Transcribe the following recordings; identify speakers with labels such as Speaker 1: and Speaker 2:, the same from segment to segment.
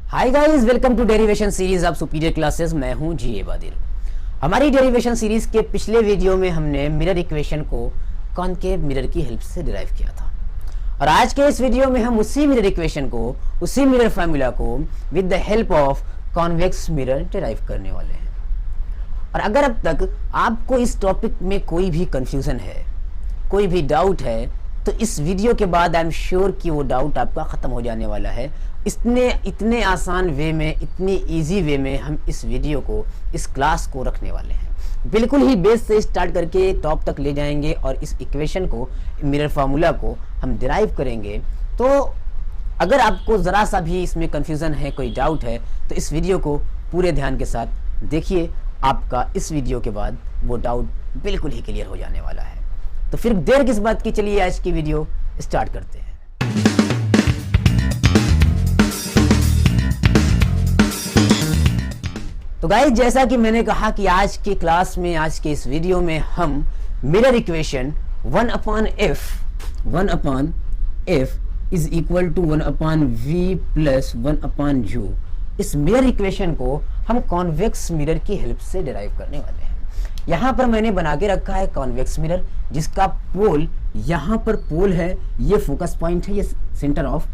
Speaker 1: Hi guys, welcome to derivation series of superior classes. मैं हूं जी बादिर। हमारी डेरिवेशन सीरीज के पिछले वीडियो में हमने मिरर इक्वेशन को कॉनकेव मिरर की हेल्प से डिराइव किया था और आज के इस वीडियो में हम उसी मिरर इक्वेशन को, उसी मिरर फार्मूला को with the help of convex mirror derive करने वाले हैं। और अगर अब तक आपको इस टॉपिक में कोई भी कंफ्यूजन है, कोई भी डाउट है, तो इस वीडियो के बाद आई एम श्योर कि वो डाउट आपका ख़त्म हो जाने वाला है। इतने आसान वे में, इतनी इजी वे में हम इस वीडियो को, इस क्लास को रखने वाले हैं। बिल्कुल ही बेस से स्टार्ट करके टॉप तक ले जाएंगे और इस इक्वेशन को, मिरर फार्मूला को हम डिराइव करेंगे। तो अगर आपको ज़रा सा भी इसमें कन्फ्यूज़न है, कोई डाउट है, तो इस वीडियो को पूरे ध्यान के साथ देखिए। आपका इस वीडियो के बाद वो डाउट बिल्कुल ही क्लियर हो जाने वाला है। तो फिर देर किस बात की, चलिए आज की वीडियो स्टार्ट करते हैं। तो गाइस, जैसा कि मैंने कहा कि आज के क्लास में, आज के इस वीडियो में हम mirror equation 1/f is equal to 1/v plus 1/u, इस मिरर इक्वेशन को हम कॉन्वेक्स मिरर की हेल्प से डिराइव करने वाले हैं। यहाँ पर मैंने बना के रखा है कॉन्वेक्स मिरर, जिसका पोल यहाँ पर पोल है, ये फोकस पॉइंट है, ये सेंटर ऑफ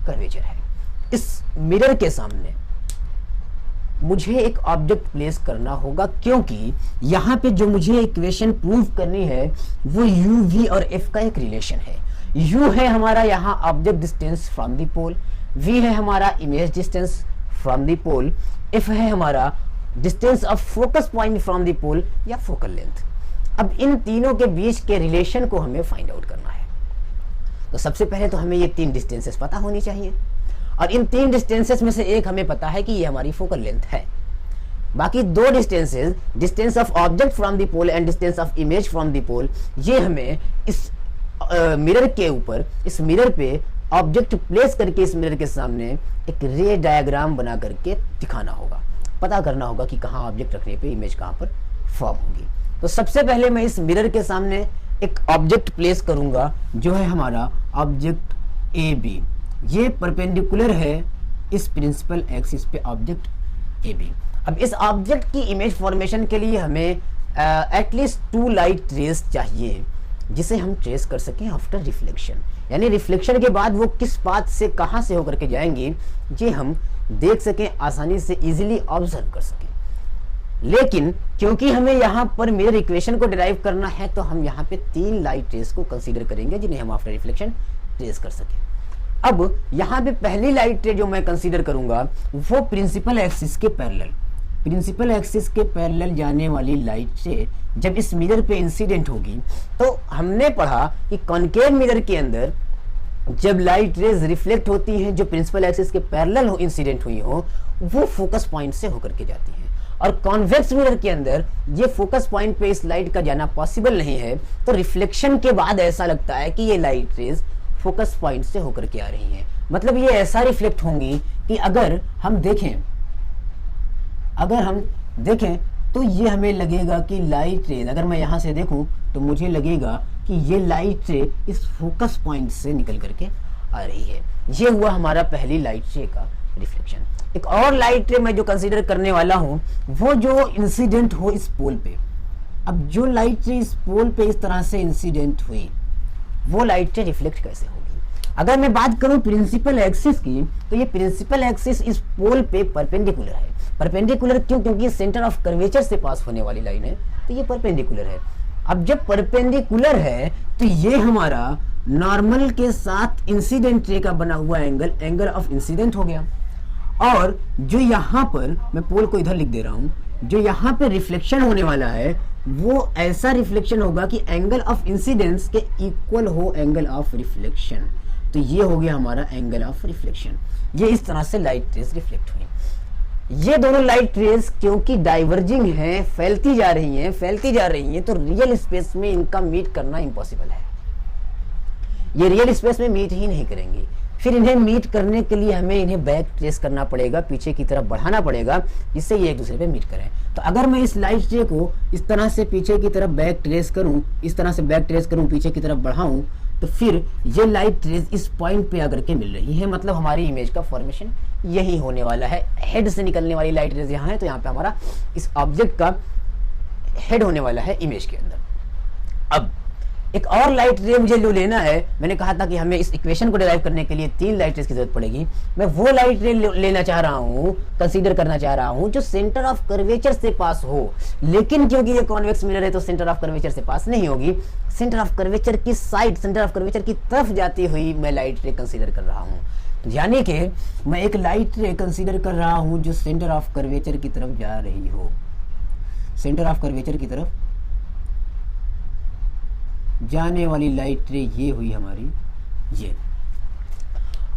Speaker 1: कर्वेचर है। इस मिरर के सामने मुझे एक ऑब्जेक्ट प्लेस करना होगा, क्योंकि यहाँ पे जो मुझे इक्वेशन प्रूव करनी है वो u, v और f का एक रिलेशन है। u है हमारा यहाँ object distance from the pole, v है हमारा image distance from the pole, f है हमारा distance of focus point from the pole या फोकल लेंथ। अब इन तीनों के बीच के रिलेशन को हमें फाइंड आउट करना है। तो सबसे पहले तो हमें ये तीन डिस्टेंसेस पता होनी चाहिए, और इन तीन डिस्टेंसेस में से एक हमें पता है कि ये हमारी फोकल लेंथ है। बाकी दो distances, distance of object from the pole and distance of image from the pole, ये हमें इस मिरर के ऊपर, इस मिरर पे ऑब्जेक्ट प्लेस करके इस मिरर के सामने एक रे डायग्राम बना करके दिखाना होगा, पता करना होगा कि कहाँ ऑब्जेक्ट रखने पे इमेज कहाँ पर फॉर्म होगी। तो सबसे पहले मैं इस मिरर के सामने एक ऑब्जेक्ट प्लेस करूंगा, जो है हमारा ऑब्जेक्ट ए बी। ये परपेंडिकुलर है इस प्रिंसिपल एक्सिस पे ऑब्जेक्ट ए बी। अब इस ऑब्जेक्ट की इमेज फॉर्मेशन के लिए हमें एटलीस्ट 2 लाइट रेज चाहिए, जिसे हम ट्रेस कर सकें आफ्टर रिफ्लेक्शन, यानी रिफ्लेक्शन के बाद वो किस पाथ से, कहाँ से होकर के जाएंगी, ये हम देख सकें, आसानी से इजीली ऑब्जर्व कर सकें। लेकिन क्योंकि हमें यहाँ पर मिरर इक्वेशन को डिराइव करना है, तो हम यहाँ पे 3 लाइट रेज को कंसीडर करेंगे, जिन्हें हम आफ्टर रिफ्लेक्शन ट्रेस कर सकें। अब यहाँ पे पहली लाइट रे जो मैं कंसीडर करूंगा वो प्रिंसिपल एक्सिस के पैरेलल, प्रिंसिपल एक्सिस के पैरेलल जाने वाली लाइट रे जब इस मिरर पे इंसिडेंट होगी, तो हमने पढ़ा कि कॉनकेव मिरर के अंदर जब लाइट रेज रिफ्लेक्ट होती हैं, जो प्रिंसिपल एक्सिस के पैरेलल हो, इंसिडेंट हुई हो, वो फोकस पॉइंट से होकर के जाती हैं। और कॉन्वेक्स मिरर के अंदर ये फोकस पॉइंट पे इस लाइट का जाना पॉसिबल नहीं है, तो रिफ्लेक्शन के बाद ऐसा लगता है कि ये लाइट रेज फोकस पॉइंट से होकर के आ रही हैं। मतलब ये ऐसा रिफ्लेक्ट होंगी कि अगर हम देखें तो ये हमें लगेगा कि लाइट रेज, अगर मैं यहाँ से देखूं तो मुझे लगेगा कि ये लाइट रे इस फोकस पॉइंट से निकल करके आ रही है। ये हुआ हमारा पहली लाइट रे का रिफ्लेक्शन। एक और लाइट रे मैं जो कंसीडर करने वाला हूँ, वो जो इंसिडेंट हो इस पोल पे। अब जो लाइट रे इस पोल पे इस तरह से इंसिडेंट हुई, वो लाइट रे रिफ्लेक्ट कैसे होगी। अगर मैं बात करूं प्रिंसिपल एक्सिस की, तो ये प्रिंसिपल एक्सिस इस पोल पे परपेंडिकुलर है। परपेंडिकुलर क्यों? क्योंकि सेंटर ऑफ कर्वेचर से पास होने वाली लाइन है, तो ये परपेंडिकुलर है। अब जब परपेंडिकुलर है तो ये हमारा नॉर्मल के साथ इंसिडेंट रे का बना हुआ एंगल, एंगल ऑफ इंसिडेंट हो गया। और जो यहाँ पर, मैं पोल को इधर लिख दे रहा हूँ, जो यहाँ पे रिफ्लेक्शन होने वाला है वो ऐसा रिफ्लेक्शन होगा कि एंगल ऑफ इंसिडेंस के इक्वल हो एंगल ऑफ रिफ्लेक्शन। तो ये हो गया हमारा एंगल ऑफ रिफ्लेक्शन। ये इस तरह से लाइट रेज रिफ्लेक्ट हुई। ये दोनों लाइट रेज क्योंकि डाइवर्जिंग हैं, फैलती जा रही हैं, तो रियल स्पेस में इनका मीट करना इम्पॉसिबल है। ये रियल स्पेस में मीट ही नहीं करेंगी। फिर इन्हें मीट करने के लिए हमें इन्हें बैक ट्रेस करना पड़ेगा, पीछे की तरफ बढ़ाना पड़ेगा, जिससे ये एक दूसरे पे मीट करें। तो अगर मैं इस लाइट रे को इस तरह से पीछे की तरफ बैक ट्रेस करूं, इस तरह से बैक ट्रेस करूं, पीछे की तरफ बढ़ाऊं, तो फिर ये लाइट रेज इस पॉइंट पे आकर के मिल रही है, मतलब हमारी इमेज का फॉर्मेशन यही होने वाला है। हेड से निकलने वाली लाइट रेज यहाँ है, तो यहाँ पे हमारा इस ऑब्जेक्ट का हेड होने वाला है इमेज के अंदर। अब एक और लाइट रे मुझे जो लेना है, मैंने कहा था कि हमें इस इक्वेशन को डिराइव करने के लिए 3 लाइट रेज की जरूरत पड़ेगी। मैं वो लाइट रे लेना चाह रहा हूँ, कंसीडर करना चाह रहा हूँ जो सेंटर ऑफ कर्वेचर से पास हो, लेकिन क्योंकि ये कॉन्वेक्स मिरर है तो सेंटर ऑफ कर्वेचर से पास नहीं होगी। सेंटर ऑफ कर्वेचर की साइड, सेंटर ऑफ कर्वेचर की तरफ जाती हुई मैं लाइट रे कंसीडर कर रहा हूँ। यानी कि मैं एक लाइट रे कंसीडर कर रहा हूँ जो सेंटर ऑफ कर्वेचर की तरफ जा रही हो, सेंटर ऑफ कर्वेचर की तरफ जाने वाली लाइट रे ये हुई हमारी ये।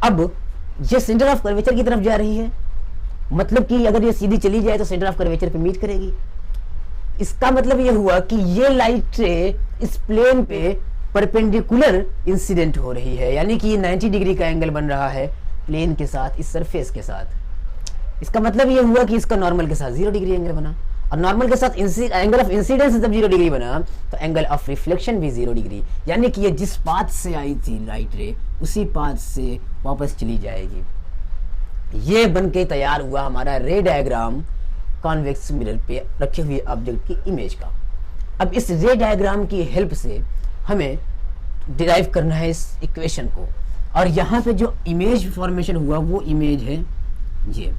Speaker 1: अब ये सेंटर ऑफ कर्वेचर की तरफ जा रही है, मतलब कि अगर ये सीधी चली जाए तो सेंटर ऑफ कर्वेचर पे मीट करेगी। इसका मतलब ये हुआ कि ये लाइट रे इस प्लेन पे परपेंडिकुलर इंसिडेंट हो रही है, यानी कि ये 90 डिग्री का एंगल बन रहा है प्लेन के साथ, इस सरफेस के साथ। इसका मतलब ये हुआ कि इसका नॉर्मल के साथ 0 डिग्री एंगल बना, और नॉर्मल के साथ एंगल ऑफ इंसिडेंस जब 0 डिग्री बना तो एंगल ऑफ रिफ्लेक्शन भी 0 डिग्री, यानी कि ये जिस पाथ से आई थी लाइट रे उसी पाथ से वापस चली जाएगी। ये बन के तैयार हुआ हमारा रे डायग्राम कॉन्वेक्स मिरर पे रखे हुए ऑब्जेक्ट की इमेज का। अब इस रे डायग्राम की हेल्प से हमें डिराइव करना है इस इक्वेशन को, और यहाँ पे जो इमेज फॉर्मेशन हुआ वो इमेज है ये,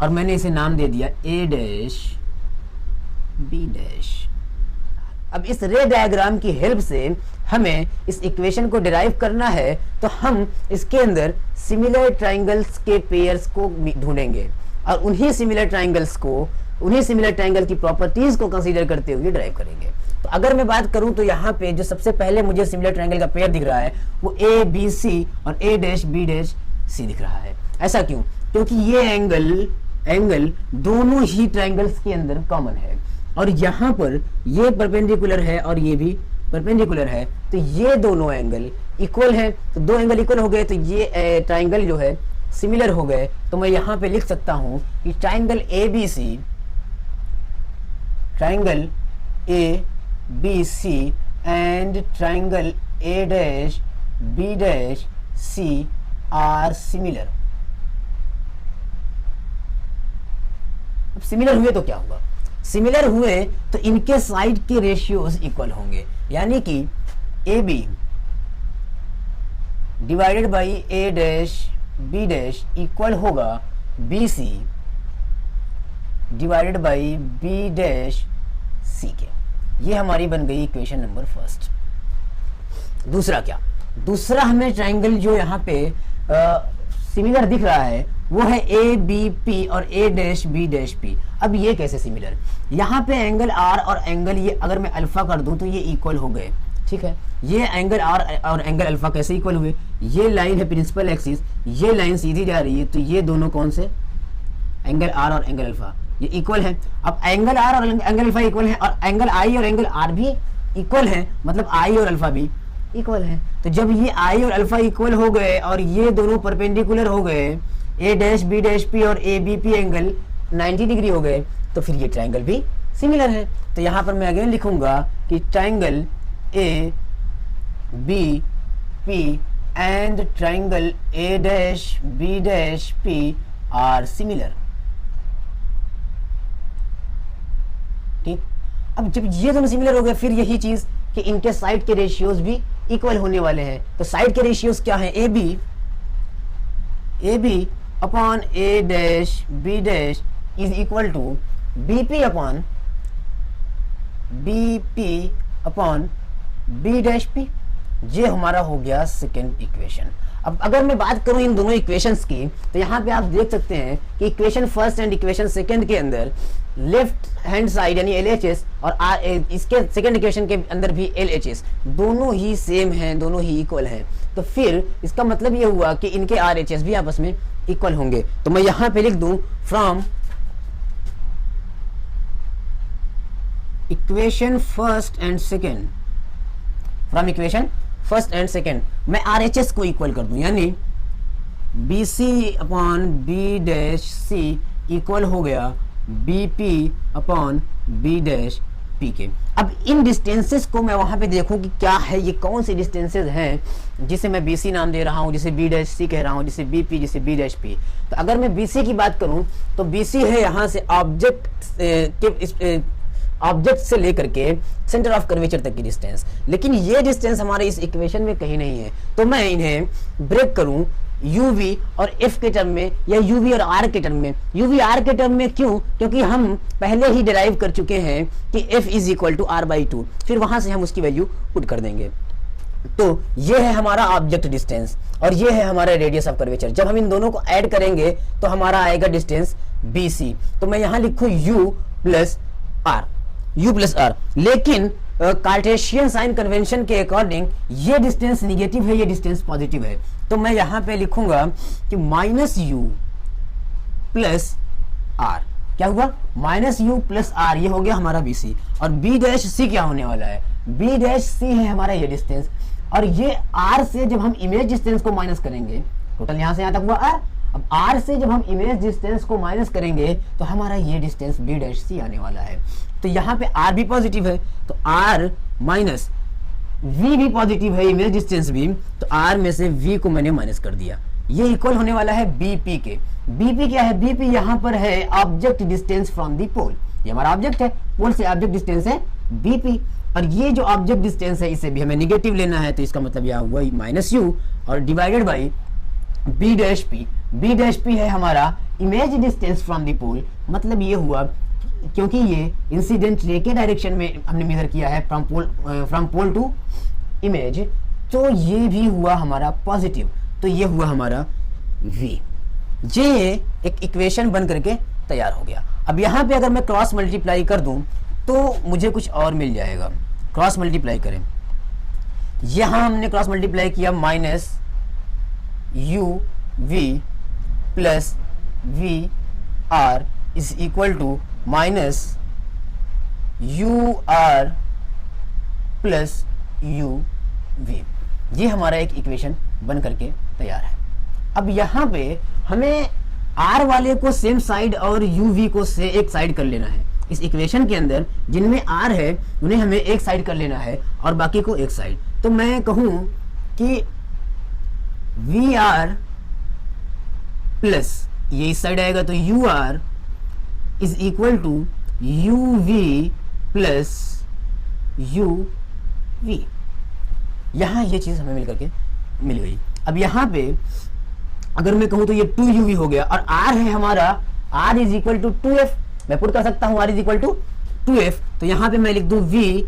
Speaker 1: और मैंने इसे नाम दे दिया ए डैश बी डैश। अब इस रे डायग्राम की हेल्प से हमें इस इक्वेशन को डिराइव करना है, तो हम इसके अंदर सिमिलर ट्राइंगल्स के पेयर्स को ढूंढेंगे और उन्हीं सिमिलर ट्राइंगल की प्रॉपर्टीज को कंसीडर करते हुए डिराइव करेंगे। तो अगर मैं बात करूं तो यहाँ पे जो सबसे पहले मुझे सिमिलर ट्राइंगल का पेयर दिख रहा है वो ए बी सी और ए डैश बी डैश सी दिख रहा है। ऐसा क्यों? क्योंकि ये एंगल दोनों ही ट्राइंगल्स के अंदर कॉमन है, और यहाँ पर ये परपेंडिकुलर है और ये भी परपेंडिकुलर है, तो ये दोनों एंगल इक्वल है। तो दो एंगल इक्वल हो गए तो ये ट्राइंगल जो है सिमिलर हो गए। तो मैं यहाँ पे लिख सकता हूँ कि triangle A B C and triangle A dash B dash C are similar. अब सिमिलर हुए तो क्या हुआ? सिमिलर हुए तो इनके साइड के रेशियोज इक्वल होंगे, यानी कि A B divided by A dash B dash equal होगा B C divided by B dash C के। ये हमारी बन गई इक्वेशन नंबर फर्स्ट। दूसरा क्या? दूसरा हमें ट्राइंगल जो यहाँ पे सिमिलर दिख रहा है वो है ए बी पी और ए डैश बी डैश पी। अब ये कैसे सिमिलर? यहाँ पे एंगल आर और एंगल ये अगर मैं अल्फा कर दूं तो ये इक्वल हो गए, ठीक है। ये एंगल आर और एंगल अल्फा कैसे इक्वल हुए? ये लाइन है प्रिंसिपल एक्सिस, ये लाइन सीधी जा रही है, तो ये दोनों कौन से? एंगल आर और एंगल अल्फा ये इक्वल है। अब एंगल आर और एंगल अल्फा इक्वल है और एंगल आई और एंगल आर भी इक्वल है, मतलब आई और अल्फा भी इक्वल है। तो जब ये आई और अल्फा इक्वल हो गए और ये दोनों परपेंडिकुलर हो गए, A dash B dash P और A B P angle 90 degree हो गए, तो फिर ये ट्राइंगल भी सिमिलर है। तो यहाँ पर मैं अगेन लिखूंगा कि triangle A B P and triangle A dash B dash P are similar. ठीक। अब जब ये दोनों सिमिलर हो गए फिर यही चीज कि इनके साइड के रेशियोज भी इक्वल होने वाले हैं। तो साइड के रेशियोज क्या है? A B upon A dash B dash is equal to B P upon B dash P. ये हमारा हो गया सेकेंड इक्वेशन। अब अगर मैं बात करूं इन दोनों इक्वेशंस की, तो यहाँ पे आप देख सकते हैं कि equation first and equation second के अंदर लेफ्ट हैंड साइड यानी LHS और इसके सेकंड इक्वेशन के अंदर भी LHS दोनों ही सेम हैं, दोनों ही इक्वल हैं। तो फिर इसका मतलब ये हुआ कि इनके RHS भी आपस में इक्वल होंगे। तो मैं यहाँ पे लिख दूं from equation first and second मैं RHS को इक्वल कर दूं, यानी BC upon B dash C equal हो गया BP upon B dash P के। अब इन डिस्टेंसेस को मैं वहां पे देखूं कि क्या है, ये कौन से डिस्टेंसेस हैं जिसे मैं BC नाम दे रहा हूं, जिसे B डैश C कह रहा हूं, जिसे BP, जिसे B डैश P। तो अगर मैं BC की बात करूं तो BC है यहां से ऑब्जेक्ट से लेकर के सेंटर ऑफ कर्वेचर तक की डिस्टेंस, लेकिन ये डिस्टेंस हमारे इस इक्वेशन में कहीं नहीं है। तो मैं इन्हें ब्रेक करूं UV और F के टर्म में या UV और R के टर्म में। UV R के टर्म में क्यों? क्योंकि हम पहले ही डिराइव कर चुके हैं कि F is equal to R/2, फिर वहां से हम उसकी वैल्यू पुट कर देंगे। तो ये है हमारा ऑब्जेक्ट डिस्टेंस और ये है हमारा रेडियस ऑफ कर्वेचर। जब हम इन दोनों को ऐड करेंगे तो हमारा आएगा डिस्टेंस BC। तो मैं यहां लिखूं U प्लस R, लेकिन कार्टेशियन साइन कन्वेंशन के अकॉर्डिंग ये डिस्टेंस निगेटिव है, ये डिस्टेंस पॉजिटिव है। तो मैं यहां पे लिखूंगा कि -U प्लस R, क्या हुआ? -U प्लस R, ये हो गया हमारा BC। और B डैश C क्या होने वाला है? B डैश C है हमारा ये डिस्टेंस, और ये R से जब हम इमेज डिस्टेंस को माइनस करेंगे, टोटल यहां से यहां तक हुआ R। अब R से जब हम इमेज डिस्टेंस को माइनस करेंगे तो हमारा ये डिस्टेंस B डैश C आने वाला है। तो यहाँ पे R भी पॉजिटिव है, तो R माइनस V भी पॉजिटिव है, इमेज डिस्टेंस भी, तो R में से V को मैंने माइनस कर दिया। ये इक्वल होने वाला है BP के। BP क्या है? BP यहाँ पर है object distance from the pole. ये हमारा ऑब्जेक्ट है, पोल से ऑब्जेक्ट डिस्टेंस है BP, और ये जो ऑब्जेक्ट डिस्टेंस है इसे भी हमें निगेटिव लेना है, तो इसका मतलब यह हुआ -U और divided by B dash P। B dash P है हमारा इमेज डिस्टेंस फ्रॉम द पोल, मतलब ये हुआ क्योंकि ये इंसिडेंट रे के डायरेक्शन में हमने मेजर किया है फ्रॉम पोल टू इमेज, तो ये भी हुआ हमारा पॉजिटिव, तो ये हुआ हमारा V। ये एक इक्वेशन बन करके तैयार हो गया। अब यहाँ पे अगर मैं क्रॉस मल्टीप्लाई कर दूं तो मुझे कुछ और मिल जाएगा। क्रॉस मल्टीप्लाई करें, यहाँ हमने क्रॉस मल्टीप्लाई किया -UV plus VR is equal to -UR plus UV। ये हमारा एक इक्वेशन बन करके तैयार है। अब यहाँ पे हमें R वाले को सेम साइड और UV को से एक साइड कर लेना है। इस इक्वेशन के अंदर जिनमें R है उन्हें हमें एक साइड कर लेना है और बाकी को एक साइड। तो मैं कहूँ कि VR प्लस ये इस साइड आएगा तो UR is equal to UV plus UV। यहां ये चीज हमें मिल गई। अब यहां पे अगर मैं कहूं तो ये 2UV हो गया, और R है हमारा, R is equal to 2F। मैं पुट कर सकता हूं R is equal to 2F, तो यहां पे मैं लिख दूं V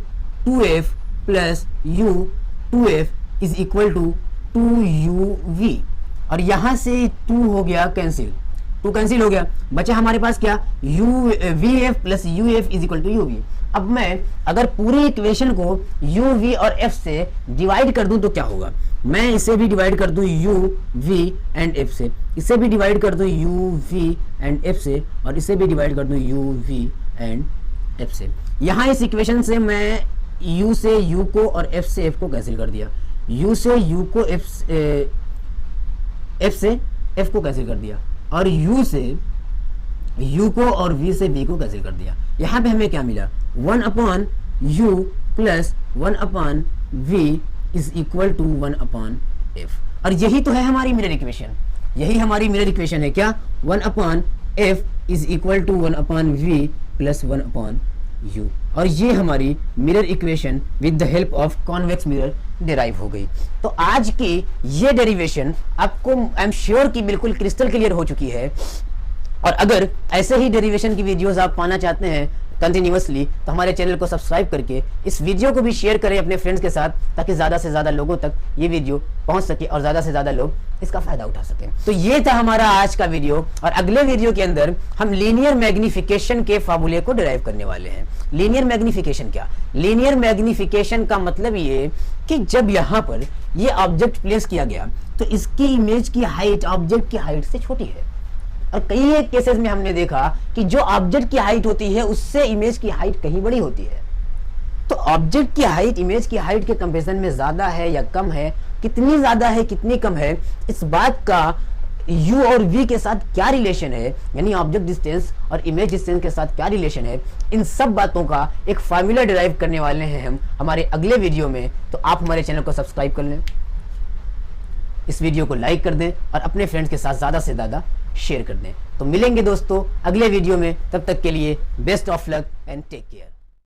Speaker 1: 2F plus U 2F is equal to 2UV, और यहां से 2 हो गया कैंसिल, 2 कैंसिल हो गया, बचा हमारे पास क्या? VF plus UF is equal to UV। अब मैं अगर पूरी इक्वेशन को UV और F से डिवाइड कर दूं तो क्या होगा? मैं इसे भी डिवाइड कर दूं UV एंड F से, इसे भी डिवाइड कर दूं UV एंड F से, और इसे भी डिवाइड कर दूं UV एंड F से। यहाँ इस इक्वेशन से मैं U से U को और F से F को कैंसिल कर दिया, U से U को F से F को कैंसिल कर दिया, और U से U को और V से V को कैंसिल कर दिया। यहाँ पे हमें क्या मिला? 1/U plus 1/V is equal to 1/F। और यही तो है हमारी मिरर इक्वेशन, यही हमारी मिरर इक्वेशन है क्या? 1/F is equal to 1/V plus 1/U। और ये हमारी mirror equation with the help of convex mirror derive हो गई। तो आज की ये डेरिवेशन आपको आई एम श्योर कि बिल्कुल क्रिस्टल क्लियर हो चुकी है। और अगर ऐसे ही डेरिवेशन की वीडियोस आप पाना चाहते हैं कंटिन्यूअसली, तो हमारे चैनल को सब्सक्राइब करके इस वीडियो को भी शेयर करें अपने फ्रेंड्स के साथ, ताकि ज़्यादा से ज़्यादा लोगों तक ये वीडियो पहुंच सके और ज़्यादा से ज़्यादा लोग इसका फ़ायदा उठा सकें। तो ये था हमारा आज का वीडियो, और अगले वीडियो के अंदर हम लीनियर मैग्निफिकेशन के फार्मूले को डिराइव करने वाले हैं। लीनियर मैग्निफिकेशन क्या? लीनियर मैग्निफिकेशन का मतलब ये कि जब यहाँ पर ये ऑब्जेक्ट प्लेस किया गया तो इसकी इमेज की हाइट ऑब्जेक्ट की हाइट से छोटी है, और कई एक केसेस में हमने देखा कि जो ऑब्जेक्ट की हाइट होती है उससे इमेज की हाइट कहीं बड़ी होती है। तो ऑब्जेक्ट की हाइट इमेज की हाइट के कंपैरिजन में ज्यादा है या कम है, कितनी ज्यादा है कितनी कम है, इस बात का u और v के साथ क्या रिलेशन है, यानी ऑब्जेक्ट डिस्टेंस और इमेज डिस्टेंस के साथ क्या रिलेशन है, इन सब बातों का एक फार्मूला डिराइव करने वाले हैं हम हमारे अगले वीडियो में। तो आप हमारे चैनल को सब्सक्राइब कर लें, इस वीडियो को लाइक कर दें और अपने फ्रेंड्स के साथ ज़्यादा से ज़्यादा शेयर कर दें। तो मिलेंगे दोस्तों अगले वीडियो में, तब तक के लिए best of luck and take care.